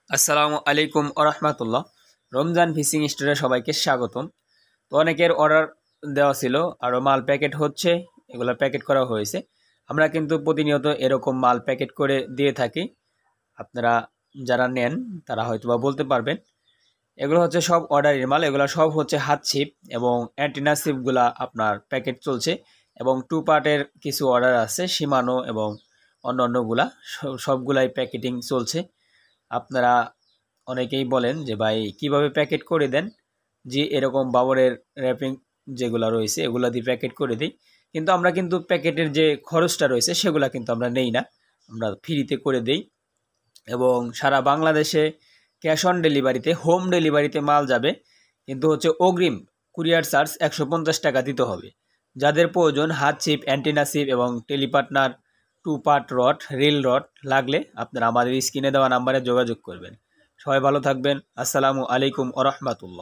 আসসালামু আলাইকুম আরহামাতুল্লাহ। রমজান ফিশিং স্টোরে সবাইকে স্বাগতম। তো অনেকের অর্ডার দেওয়া ছিল, আরও মাল প্যাকেট হচ্ছে, এগুলো প্যাকেট করা হয়েছে। আমরা কিন্তু প্রতিনিয়ত এরকম মাল প্যাকেট করে দিয়ে থাকি। আপনারা যারা নেন তারা হয়তোবা বলতে পারবেন। এগুলো হচ্ছে সব অর্ডারের মাল, এগুলো সব হচ্ছে হাত ছিপ এবং অ্যান্টিনা ছিপগুলা আপনার প্যাকেট চলছে, এবং টু পার্টের কিছু অর্ডার আছে সীমানো এবং অন্যান্যগুলা সবগুলাই প্যাকেটিং চলছে। আপনারা অনেকেই বলেন যে ভাই কিভাবে প্যাকেট করে দেন, যে এরকম বাবরের র্যাপিং যেগুলো রয়েছে এগুলো দিয়ে প্যাকেট করে দিই, কিন্তু আমরা কিন্তু প্যাকেটের যে খরচটা রয়েছে সেগুলো কিন্তু আমরা নেই না, আমরা ফ্রিতে করে দেই। এবং সারা বাংলাদেশে ক্যাশ অন ডেলিভারিতে, হোম ডেলিভারিতে মাল যাবে, কিন্তু হচ্ছে অগ্রিম কুরিয়ার চার্জ 150 টাকা দিতে হবে। যাদের প্রয়োজন হাত চিপ, অ্যান্টিনা চিপ এবং টেলিপার্টনার two part rod, reel rod লাগলে আপনারা আমাদের স্ক্রিনে দেওয়া নাম্বারে যোগাযোগ করবেন। সবাই ভালো থাকবেন। আসসালামু আলাইকুম আ রহমাতুল্লাহ।